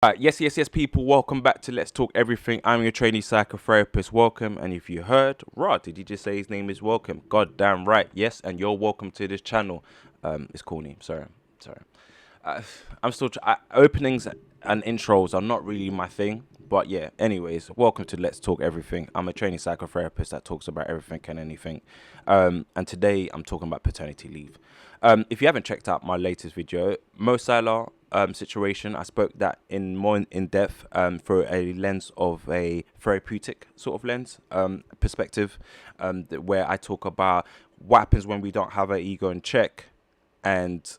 Yes, people. Welcome back to Let's Talk Everything. I'm your trainee psychotherapist. Welcome. And if you heard, did he just say his name is Welcome? God damn right. Yes, and you're welcome to this channel. It's cool name. Sorry. Uh, I'm still openings and intros are not really my thing. But yeah, anyways, welcome to Let's Talk Everything. I'm a trainee psychotherapist that talks about everything and anything. And today I'm talking about paternity leave. If you haven't checked out my latest video, Mo Salah situation, I spoke that in more in depth through a lens of a therapeutic sort of lens perspective, where I talk about what happens when we don't have our ego in check and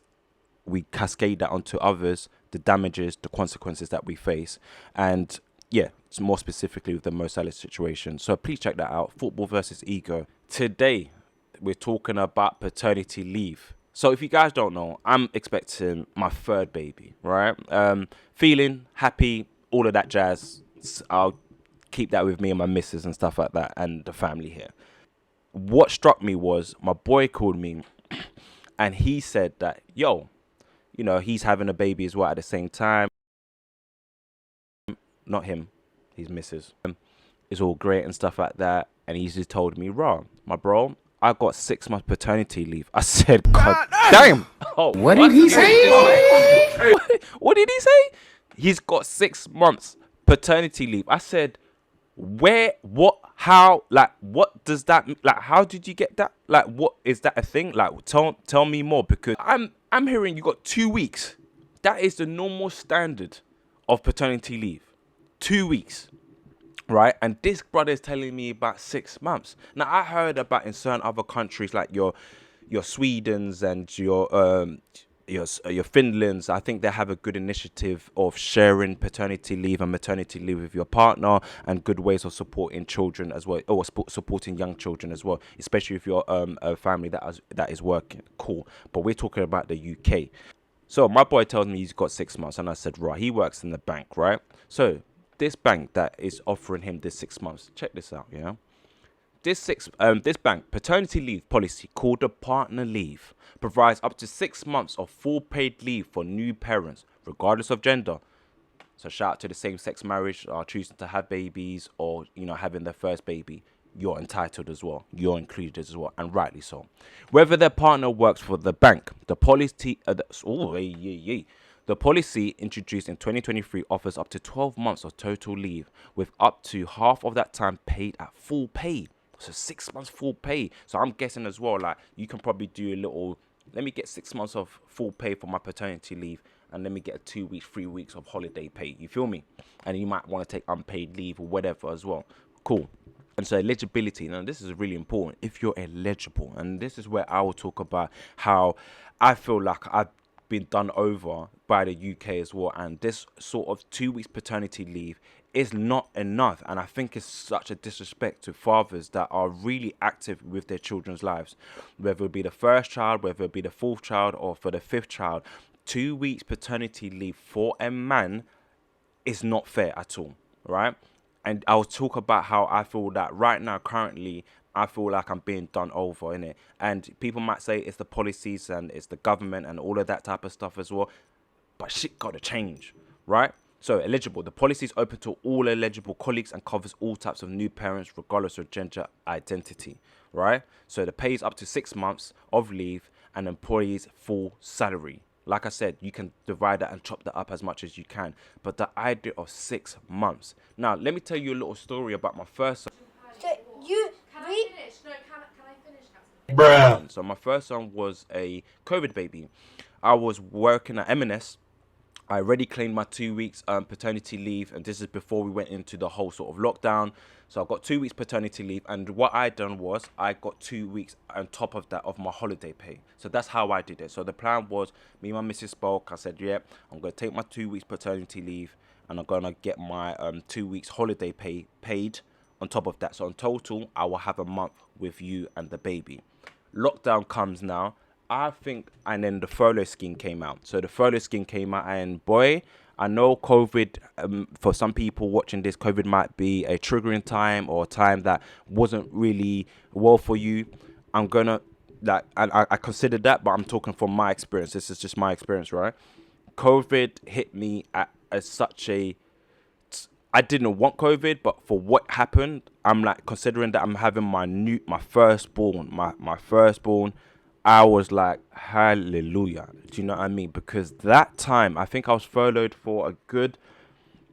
we cascade that onto others, the damages, the consequences that we face. And yeah, it's more specifically with the Mo Salah situation. So please check that out. Football versus ego. Today, we're talking about paternity leave. So if you guys don't know, I'm expecting my third baby, right? Feeling happy, all of that jazz. I'll keep that with me and my missus and stuff like that and the family here. What struck me was my boy called me and he said that, yo, he's having a baby as well at the same time. Not him, his missus. It's all great and stuff like that. And he just told me, my bro, I got 6 months paternity leave. I said, God damn. Oh, What did he say? what did he say? He's got 6 months paternity leave. I said, where, what, how, like, what does that, like, how did you get that? Like, what is that a thing? Like, tell me more, because I'm hearing you got 2 weeks. That is the normal standard of paternity leave. 2 weeks. Right, and this brother is telling me about 6 months. Now I heard about in certain other countries like your Swedens and your Finlands. I think they have a good initiative of sharing paternity leave and maternity leave with your partner, and good ways of supporting children as well, or supporting young children as well, especially if you're a family that is working. Cool, but we're talking about the UK. So my boy tells me he's got 6 months, and I said, right, he works in the bank, right? So this bank that is offering him this 6 months, check this out, yeah. This bank paternity leave policy, called the partner leave, provides up to 6 months of full paid leave for new parents, regardless of gender. So shout out to the same-sex marriage, choosing to have babies, or having their first baby. You're entitled as well. You're included as well, and rightly so. Whether their partner works for the bank, the policy. The policy introduced in 2023 offers up to 12 months of total leave, with up to half of that time paid at full pay. So 6 months full pay. So I'm guessing as well, like, you can probably do a little, let me get 6 months of full pay for my paternity leave, and let me get 2 weeks, 3 weeks of holiday pay. You feel me? And you might want to take unpaid leave or whatever as well. Cool. And so eligibility, now this is really important. If you're eligible, and this is where I will talk about how I feel like I've been done over by the UK as well, and this sort of 2 weeks paternity leave is not enough. And I think it's such a disrespect to fathers that are really active with their children's lives, whether it be the first child, whether it be the fourth child, or for the fifth child. 2 weeks paternity leave for a man is not fair at all, right? And I'll talk about how I feel that right now, currently, I feel like I'm being done over in it. And people might say it's the policies and it's the government and all of that type of stuff as well. But shit gotta change, right? So eligible. The policy is open to all eligible colleagues and covers all types of new parents, regardless of gender identity, right? So the pay is up to 6 months of leave and employees' full salary. Like I said, you can divide that and chop that up as much as you can. But the idea of 6 months. Now, let me tell you a little story about my first son. So you Can I read. finish? No, can I finish? Bruh. So my first son was a COVID baby. I was working at M&S. I already claimed my 2 weeks paternity leave, and this is before we went into the whole sort of lockdown. So I got 2 weeks paternity leave, and what I done was I got 2 weeks on top of that of my holiday pay. So that's how I did it. So the plan was, me and my missus spoke. I said, yeah, I'm gonna take my 2 weeks paternity leave, and I'm gonna get my 2 weeks holiday pay paid on top of that. So in total, I will have a month with you and the baby. Lockdown comes now, I think, and then the furlough scheme came out. So the furlough scheme came out, and boy, I know COVID, for some people watching this, COVID might be a triggering time or a time that wasn't really well for you. I'm gonna, like, and I considered that, but I'm talking from my experience. This is just my experience, right? COVID hit me at as such a. I didn't want COVID, but for what happened, I'm like considering that I'm having my firstborn, my firstborn. I was like, hallelujah. Do you know what I mean? Because that time, I think I was furloughed for a good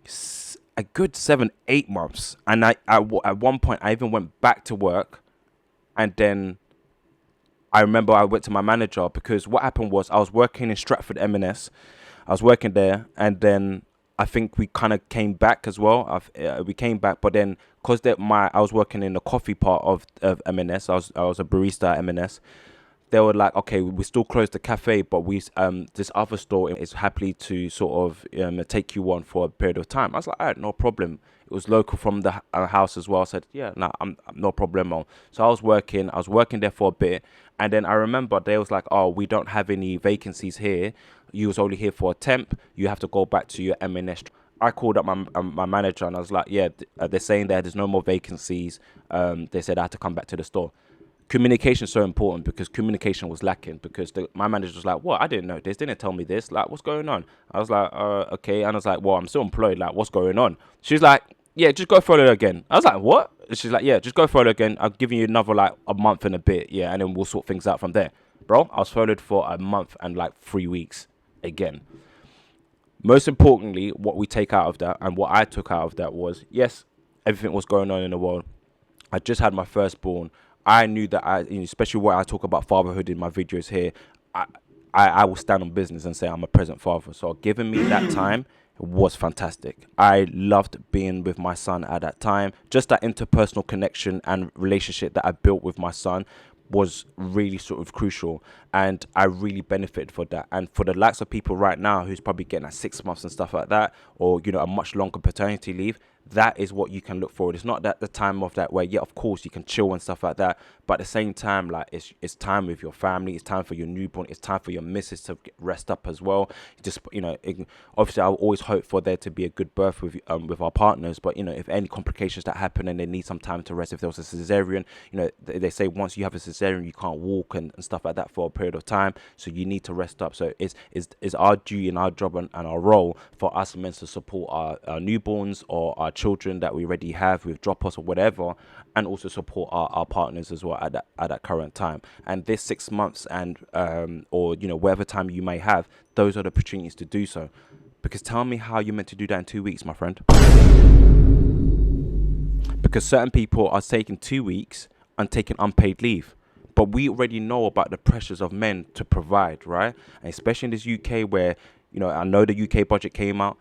7-8 months, and at one point I even went back to work, and then I remember I went to my manager because what happened was I was working in Stratford M&S. I was working there, and then I think we kind of came back as well. We came back, but then because I was working in the coffee part of M&S. I was a barista at M&S. They were like, okay, we still closed the cafe, but this other store is happily to sort of take you on for a period of time. I was like, all right, no problem. It was local from the house as well. I said, yeah, no, I'm no problemo. So I was working there for a bit, and then I remember they was like, oh, we don't have any vacancies here. You was only here for a temp. You have to go back to your M&S. I called up my manager and I was like, yeah, they're saying there's no more vacancies. They said I had to come back to the store. Communication is so important because communication was lacking because my manager was like, what? I didn't know this. Didn't tell me this. Like, what's going on? I was like, okay. And I was like, well, I'm still employed. Like, what's going on? She's like, yeah, just go follow again. I was like, what? She's like, yeah, just go follow again. I'll give you another like a month and a bit. Yeah. And then we'll sort things out from there. Bro, I was followed for a month and like 3 weeks again. Most importantly, what we take out of that and what I took out of that was, yes, everything was going on in the world. I just had my firstborn. I knew that especially when I talk about fatherhood in my videos here, I will stand on business and say I'm a present father. So giving me that time was fantastic. I loved being with my son at that time. Just that interpersonal connection and relationship that I built with my son was really sort of crucial, and I really benefited for that. And for the likes of people right now who's probably getting at 6 months and stuff like that, or a much longer paternity leave, that is what you can look forward. It's not that the time of that where, yeah, of course you can chill and stuff like that, but at the same time, like it's time with your family, it's time for your newborn, it's time for your missus to rest up as well. Just obviously I always hope for there to be a good birth with our partners, but if any complications that happen and they need some time to rest, if there was a cesarean, they say once you have a cesarean you can't walk and stuff like that for a period of time, so you need to rest up. So it's our duty and our job and our role for us men to support our newborns or our children that we already have with drop-offs or whatever, and also support our partners as well at that current time. And this 6 months and or whatever time you may have, those are the opportunities to do so. Because tell me how you're meant to do that in 2 weeks, my friend. Because certain people are taking 2 weeks and taking unpaid leave. But we already know about the pressures of men to provide, right? And especially in this UK where, I know the UK budget came out.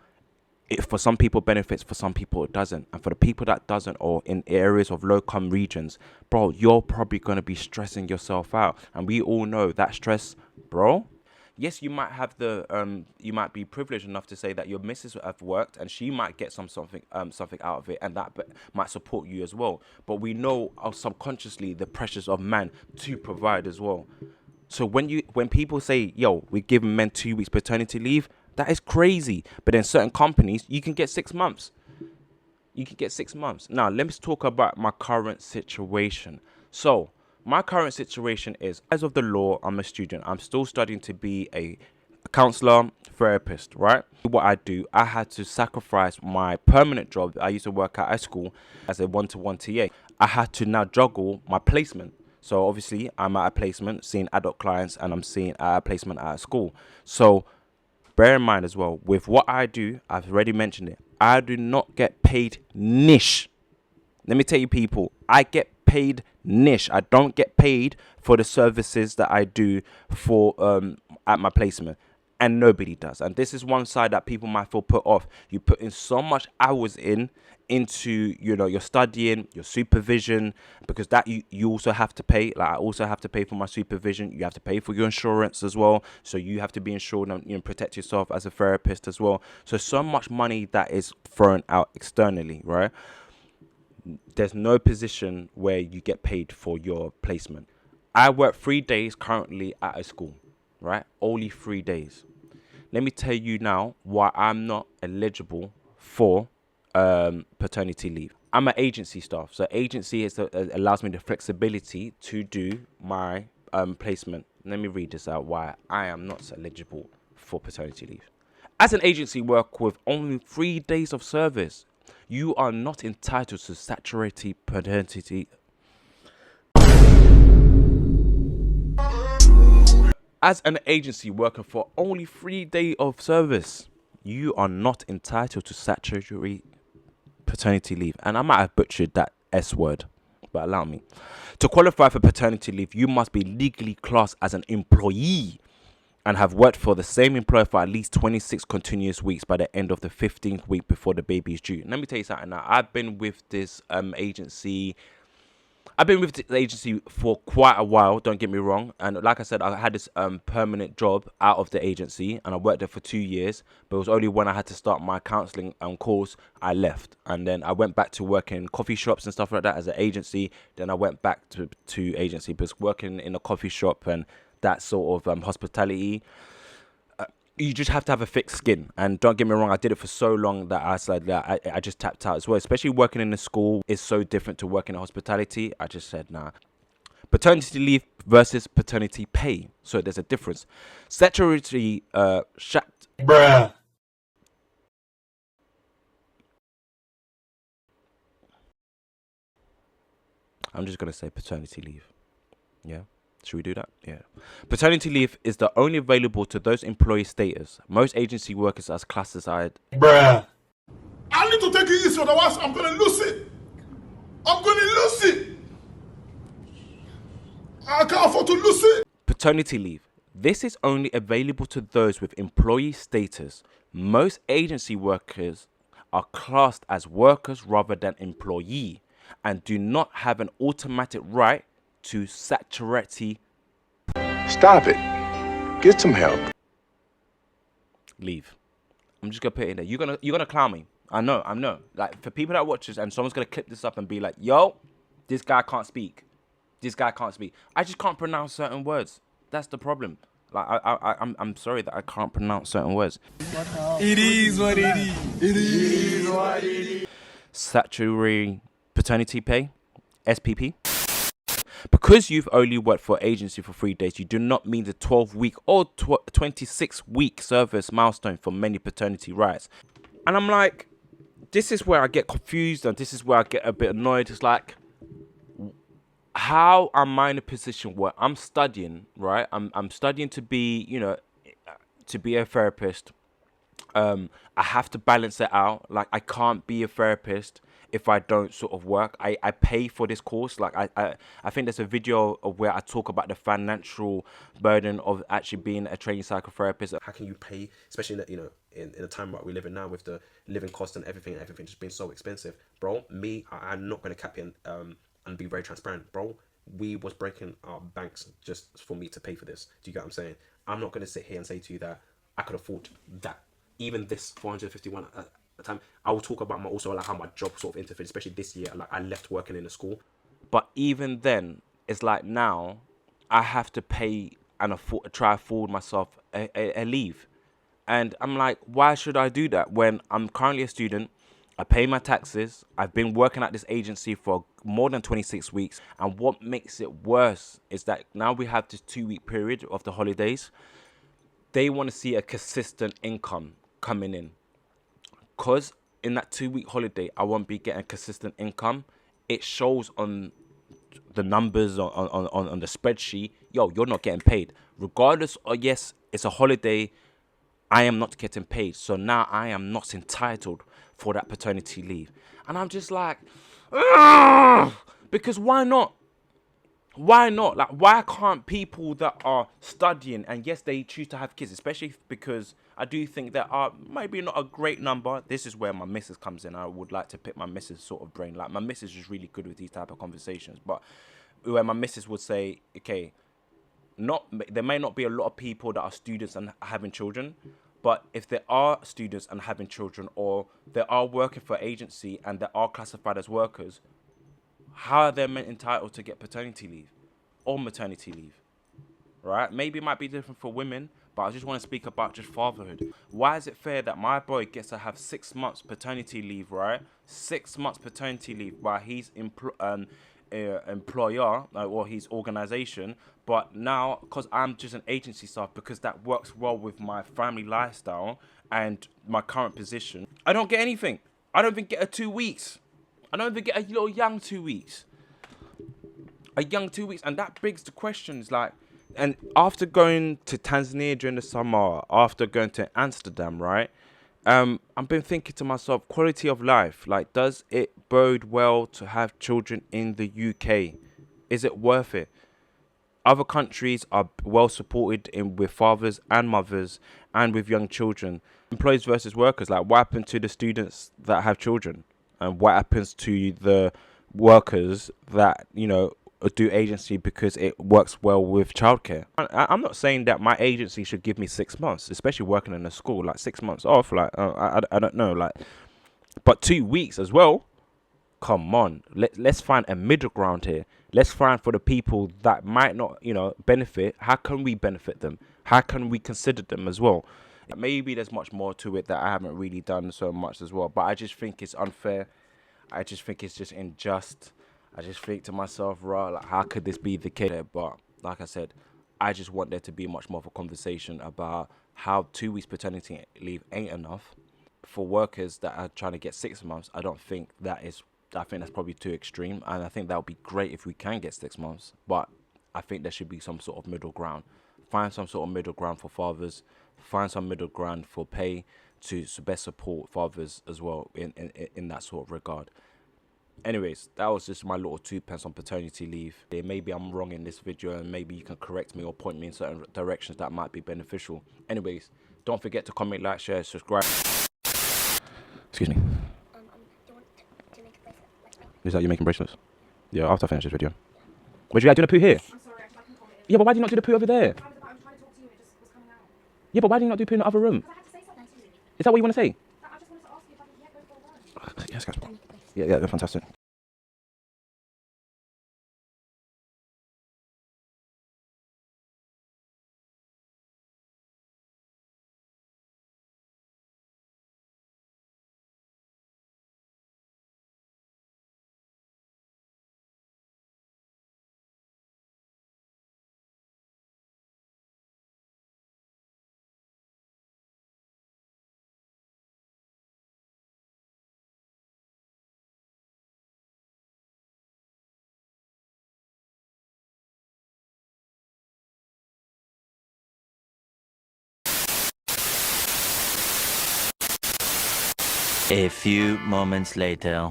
It for some people benefits, for some people it doesn't. And for the people that doesn't, or in areas of low-income regions, bro, you're probably going to be stressing yourself out. And we all know that stress, bro. Yes, you might have you might be privileged enough to say that your missus have worked and she might get something out of it, and that might support you as well. But we know subconsciously the pressures of man to provide as well. So when people say, yo, we're giving men 2 weeks paternity leave, that is crazy. But in certain companies, you can get 6 months. Now, let me talk about my current situation. So my current situation is, as of the law, I'm a student. I'm still studying to be a counselor, therapist, right? What I do, I had to sacrifice my permanent job. I used to work at a school as a one-to-one TA. I had to now juggle my placement. So obviously, I'm at a placement, seeing adult clients, and I'm seeing a placement at a school. So bear in mind as well, with what I do, I've already mentioned it, I do not get paid niche. Let me tell you, people, I get paid niche. I don't get paid for the services that I do for at my placement. And nobody does. And this is one side that people might feel put off. You put in so much hours into your studying, your supervision, because that you also have to pay. Like I also have to pay for my supervision. You have to pay for your insurance as well. So you have to be insured and protect yourself as a therapist as well. So much money that is thrown out externally, right? There's no position where you get paid for your placement. I work 3 days currently at a school, right? Only 3 days. Let me tell you now why I'm not eligible for paternity leave. I'm an agency staff. So agency allows me the flexibility to do my placement. Let me read this out why I am not eligible for paternity leave. As an agency worker with only 3 days of service, you are not entitled to statutory paternity. As an agency worker for only 3 days of service, you are not entitled to statutory paternity leave. And I might have butchered that S word, but allow me. To qualify for paternity leave, you must be legally classed as an employee and have worked for the same employer for at least 26 continuous weeks by the end of the 15th week before the baby is due. Let me tell you something now. I've been with this agency for quite a while, don't get me wrong. And like I said, I had this permanent job out of the agency and I worked there for 2 years. But it was only when I had to start my counselling course, I left. And then I went back to work in coffee shops and stuff like that as an agency. Then I went back to agency, because working in a coffee shop and that sort of hospitality, you just have to have a thick skin. And don't get me wrong, I did it for so long that I said that I just tapped out as well. Especially working in a school is so different to working in hospitality. I just said, nah. Paternity leave versus paternity pay. So there's a difference. Statutory Bruh. I'm just going to say paternity leave. Yeah. Should we do that? Yeah. Paternity leave is the only available to those employee status. Most agency workers are classified. Bruh. I need to take it easy, otherwise I'm gonna lose it. I'm gonna lose it. I can't afford to lose it. Paternity leave. This is only available to those with employee status. Most agency workers are classed as workers rather than employee and do not have an automatic right to statutory Stop it. Get some help. leave. I'm just gonna put it in there. You're gonna clown me. I know. Like, for people that watch this and someone's gonna clip this up and be like, yo, this guy can't speak. This guy can't speak. I just can't pronounce certain words. That's the problem. Like, I'm sorry that I can't pronounce certain words. It is what it is. It is what it is. Statutory paternity pay, SPP. Because you've only worked for agency for 3 days, you do not meet the 12-week or 26-week service milestone for many paternity rights. And I'm like, this is where I get confused and this is where I get a bit annoyed. It's like, how am I in a position where I'm studying, right? I'm studying to be, to be a therapist. I have to balance it out. Like, I can't be a therapist if I don't sort of work. I pay for this course. Like, I think there's a video of where I talk about the financial burden of actually being a training psychotherapist. How can you pay, especially in a time like we live in now with the living cost and everything just being so expensive, bro? I'm not going to cap you and be very transparent, bro. We was breaking our banks just for me to pay for this. Do you get what I'm saying? I'm not going to sit here and say to you that I could afford that. Even this 451 at the time. I will talk about also like how my job sort of interfered, especially this year. Like, I left working in a school. But even then, it's like now I have to pay and try afford myself a leave. And I'm like, why should I do that when I'm currently a student? I pay my taxes. I've been working at this agency for more than 26 weeks. And what makes it worse is that now we have this 2-week period of the holidays. They want to see a consistent income coming in. Because in that 2-week holiday, I won't be getting consistent income. It shows on the numbers on the spreadsheet. Yo, you're not getting paid. Regardless, yes, it's a holiday, I am not getting paid. So now I am not entitled for that paternity leave. And I'm just like, ugh! Because why not? Why not? Like, why can't people that are studying, and yes, they choose to have kids, especially because I do think there are maybe not a great number. This is where my missus comes in. I would like to pick my missus sort of brain. Like, my missus is really good with these type of conversations. But where my missus would say, okay, there may not be a lot of people that are students and having children, but if there are students and having children, or they are working for agency and they are classified as workers, how are they entitled to get paternity leave or maternity leave? Right? Maybe it might be different for women, but I just want to speak about just fatherhood. Why is it fair that my boy gets to have 6 months paternity leave, right? 6 months paternity leave while he's employer or his organization, but now because I'm just an agency staff, because that works well with my family lifestyle and my current position, I don't get anything. I don't even get a 2 weeks. I don't even get a little young 2 weeks. A young 2 weeks, and that begs the questions like, and after going to Tanzania during the summer, after going to Amsterdam, right? I've been thinking to myself, quality of life. Like, does it bode well to have children in the UK? Is it worth it? Other countries are well supported with fathers and mothers and with young children. Employees versus workers. Like, what happened to the students that have children, and what happens to the workers that do agency because it works well with childcare? I'm not saying that my agency should give me 6 months, especially working in a school. Like 6 months off. Like I don't know. Like, but 2 weeks as well. Come on, let's find a middle ground here. Let's find for the people that might not, benefit. How can we benefit them? How can we consider them as well? Maybe there's much more to it that I haven't really done so much as well. But I just think it's unfair. I just think it's just unjust. I just think to myself, right, like, how could this be the case? But like I said, I just want there to be much more of a conversation about how 2 weeks paternity leave ain't enough for workers that are trying to get 6 months. I think that's probably too extreme, and I think that would be great if we can get 6 months. But I think there should be some sort of middle ground. Find some sort of middle ground for fathers. Find some middle ground for pay to best support fathers as well in that sort of regard. Anyways, that was just my little 2 pence on paternity leave. Maybe I'm wrong in this video, and maybe you can correct me or point me in certain directions that might be beneficial. Anyways, don't forget to comment, like, share, subscribe. Excuse me. Is that you making bracelets? Yeah, after I finish this video. Where'd you guys do the poo here? I'm sorry, I can comment. Yeah, but why do you not do the poo over there? I'm trying to talk to you, it just was coming out. Yeah, but why do you not do poo in the other room? Because I had to say something to you. Is that what you want to say? I just wanted to ask you if I could get those for a run. Yes, guys. Yeah, they're fantastic. A few moments later.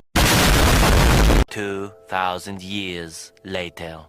2,000 years later.